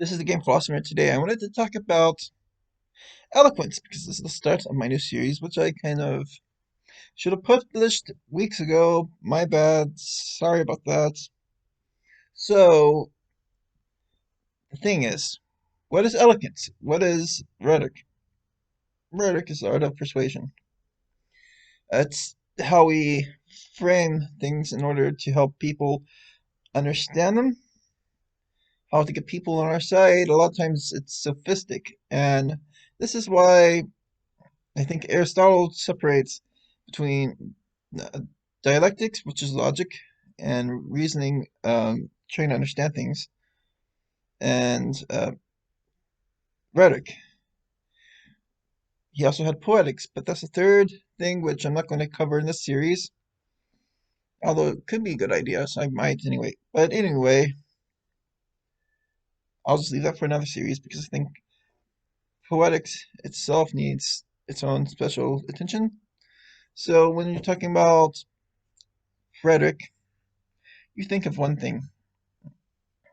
This is the game Philosopher, and today I wanted to talk about Eloquence because this is the start of my new series, which I kind of should have published weeks ago. My bad. Sorry about that. So, the thing is, what is eloquence? What is rhetoric? Rhetoric is the art of persuasion. It's how we frame things in order to help people understand them, how to get people on our side. A lot of times it's sophistic, and this is why I think Aristotle separates between uh, dialectics, which is logic, and reasoning, trying to understand things, and rhetoric. He also had poetics, but that's a third thing which I'm not going to cover in this series, although it could be a good idea, so I might anyway. But anyway, I'll just leave that for another series because I think poetics itself needs its own special attention. So when you're talking about rhetoric, you think of one thing,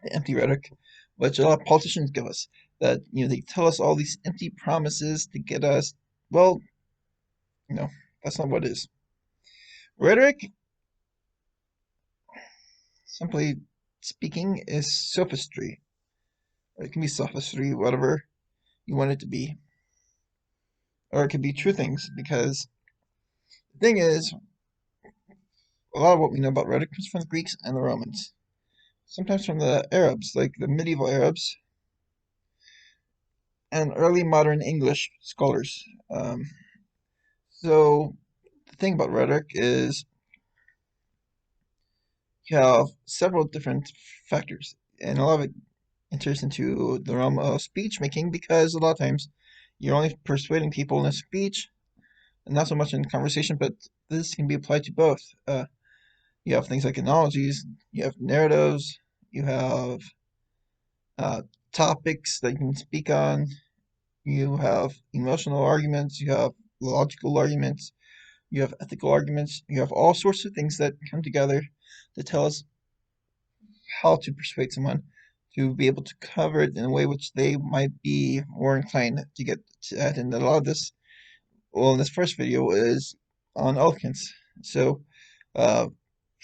empty rhetoric, which a lot of politicians give us. That they tell us all these empty promises to get us. Well, no, that's not what it is. Rhetoric, simply speaking, is sophistry. Or it can be sophistry, whatever you want it to be, or it could be true things. Because the thing is, a lot of what we know about rhetoric comes from the Greeks and the Romans. Sometimes from the Arabs, like the medieval Arabs, and early modern English scholars. So the thing about rhetoric is you have several different factors, and a lot of it enters into the realm of speech making because a lot of times you're only persuading people in a speech and not so much in conversation, but this can be applied to both. You have things like analogies, you have narratives, you have uh, topics that you can speak on, you have emotional arguments, you have logical arguments, you have ethical arguments, you have all sorts of things that come together to tell us how to persuade someone to be able to cover it in a way which they might be more inclined to get at. And a lot of this, well, in this first video, is on eloquence. So, uh,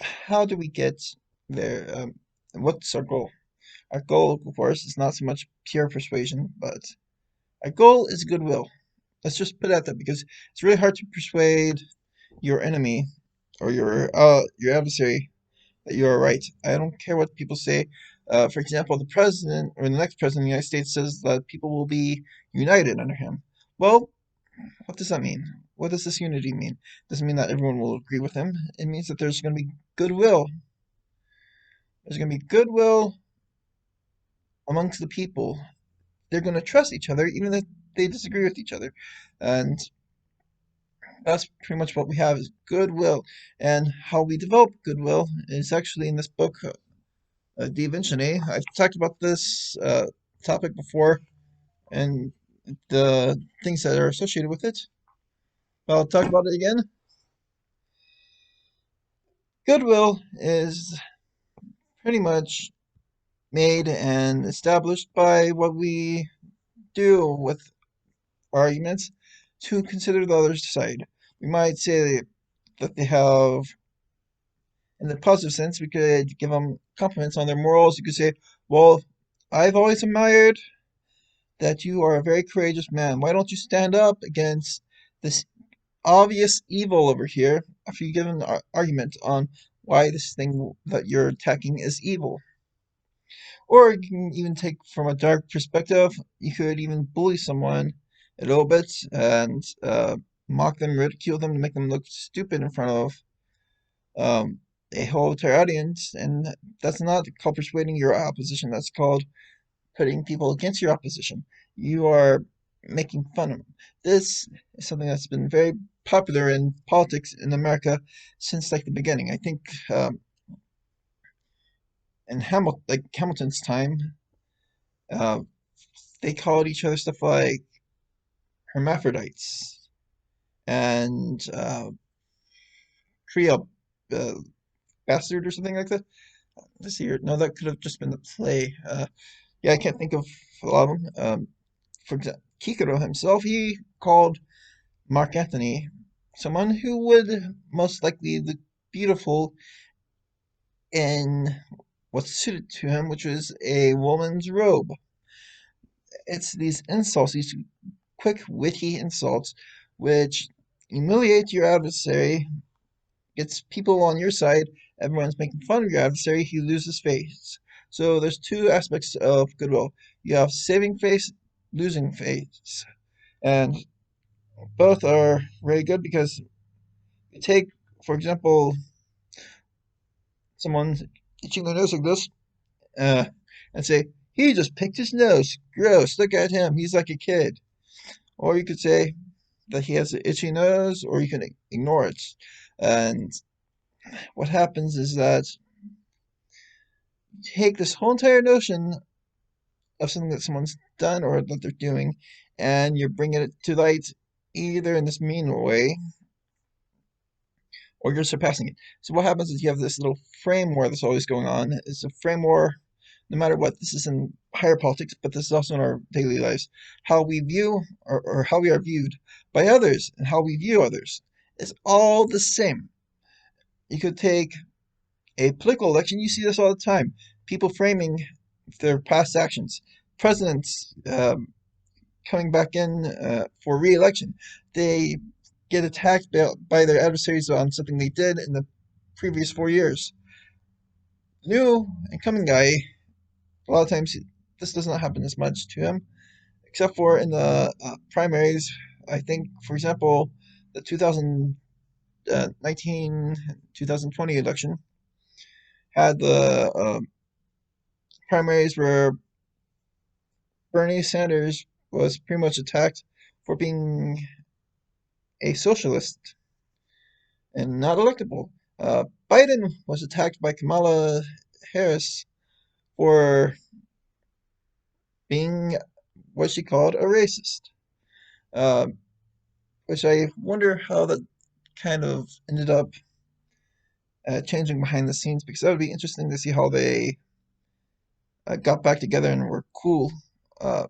how do we get there? What's our goal? Our goal, of course, is not so much pure persuasion, but our goal is goodwill. Let's just put it at that because it's really hard to persuade your enemy or your adversary that you are right. I don't care what people say. For example, the president or the next president of the United States says that people will be united under him. Well, what does that mean? What does this unity mean? Doesn't mean that everyone will agree with him. It means that there's going to be goodwill. There's going to be goodwill amongst the people. They're going to trust each other, even if they disagree with each other. And that's pretty much what we have is goodwill. And how we develop goodwill is actually in this book, Da Vinci. I've talked about this topic before and the things that are associated with it. I'll talk about it again. Goodwill is pretty much made and established by what we do with arguments to consider the other side. We might say that they have, in the positive sense, we could give them compliments on their morals. You could say, well, I've always admired that you are a very courageous man. Why don't you stand up against this obvious evil over here after you give an argument on why this thing that you're attacking is evil? Or you can even take from a dark perspective. You could even bully someone a little bit and mock them, ridicule them to make them look stupid in front of um, a whole entire audience. And that's not called persuading your opposition. That's called putting people against your opposition. You are making fun of them. This is something that's been very popular in politics in America since like the beginning. I think in Hamilton's time, uh, they called each other stuff like hermaphrodites and Creole uh, bastard or something like that. Let's see here. No, that could have just been the play. Yeah, I can't think of a lot of them. For example, Cicero himself, he called Mark Antony someone who would most likely look beautiful in what's suited to him, which was a woman's robe. It's these insults, these quick, witty insults, which humiliate your adversary, gets people on your side. Everyone's making fun of your adversary. He loses face. So there's two aspects of goodwill. You have saving face, losing face, and both are very good because you take, for example, someone itching their nose like this, uh, and say, "He just picked his nose. Gross. Look at him. He's like a kid." Or you could say that he has an itchy nose, or you can ignore it. And what happens is that you take this whole entire notion of something that someone's done or that they're doing, and you're bringing it to light either in this mean way or you're surpassing it. So what happens is you have this little frame war that's always going on. It's a frame war no matter what. This is in higher politics, but this is also in our daily lives. How we view or how we are viewed by others and how we view others is all the same. You could take a political election, you see this all the time. People framing their past actions. Presidents coming back in for re-election, they get attacked by their adversaries on something they did in the previous 4 years. New incoming guy, a lot of times this does not happen as much to him, except for in the primaries. I think, for example, the 2019 2020 election had the primaries where Bernie Sanders was pretty much attacked for being a socialist and not electable. Biden was attacked by Kamala Harris for being what she called a racist, uh, which I wonder how that kind of ended up changing behind the scenes because that would be interesting to see how they got back together and were cool uh,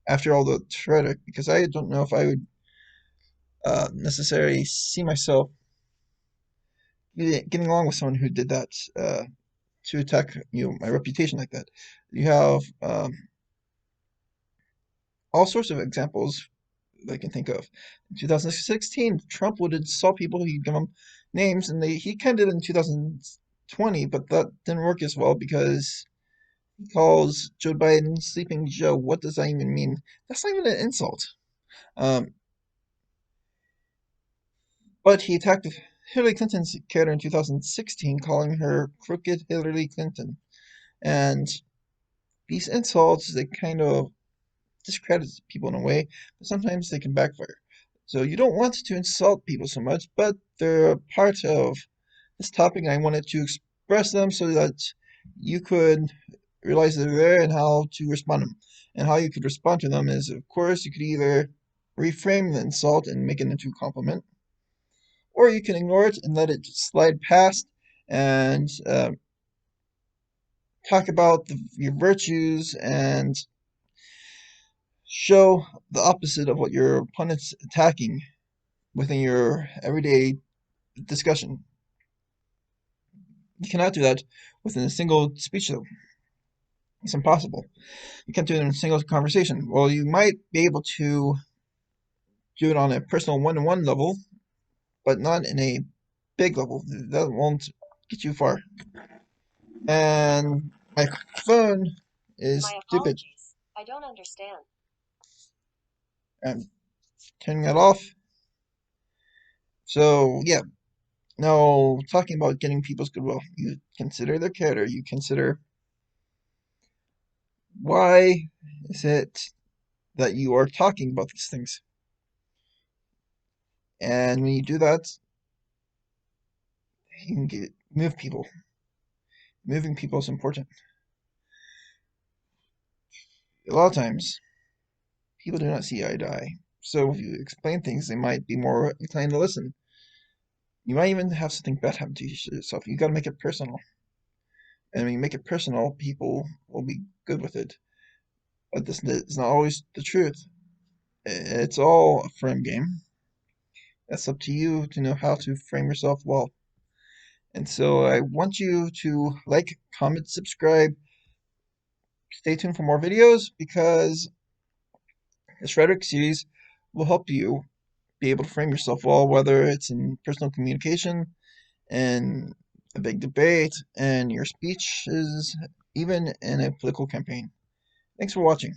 after all the rhetoric. Because I don't know if I would necessarily see myself getting along with someone who did that to attack my reputation like that. You have all sorts of examples that I can think of. In 2016, Trump would insult people. He'd give them names, and he kind of did in 2020, but that didn't work as well because he calls Joe Biden Sleeping Joe. What does that even mean? That's not even an insult. Um, but he attacked Hillary Clinton's character in 2016, calling her Crooked Hillary Clinton. And these insults, they kind of discredits people in a way, but sometimes they can backfire. So you don't want to insult people so much, but they're a part of this topic, and I wanted to express them so that you could realize they're there and how to respond to them. And how you could respond to them is, of course, you could either reframe the insult and make it into a compliment, or you can ignore it and let it slide past and talk about your virtues and show the opposite of what your opponent's attacking within your everyday discussion. You cannot do that within a single speech, though. It's impossible. You can't do it in a single conversation. Well, you might be able to do it on a personal one-to-one level, but not in a big level. That won't get you far. And my phone is My stupid. apologies. I don't understand. I'm turning it off. So, yeah. Now, talking about getting people's goodwill, you consider their character. You consider why is it that you are talking about these things. And when you do that, you can move people. Moving people is important. A lot of times, people do not see eye to eye. So if you explain things, they might be more inclined to listen. You might even have something bad happen to yourself. You got to make it personal. And when you make it personal, people will be good with it. But this is not always the truth. It's all a frame game. That's up to you to know how to frame yourself well. And so I want you to like, comment, subscribe, stay tuned for more videos because this rhetoric series will help you be able to frame yourself well, whether it's in personal communication and a big debate and your speech is even in a political campaign. Thanks for watching.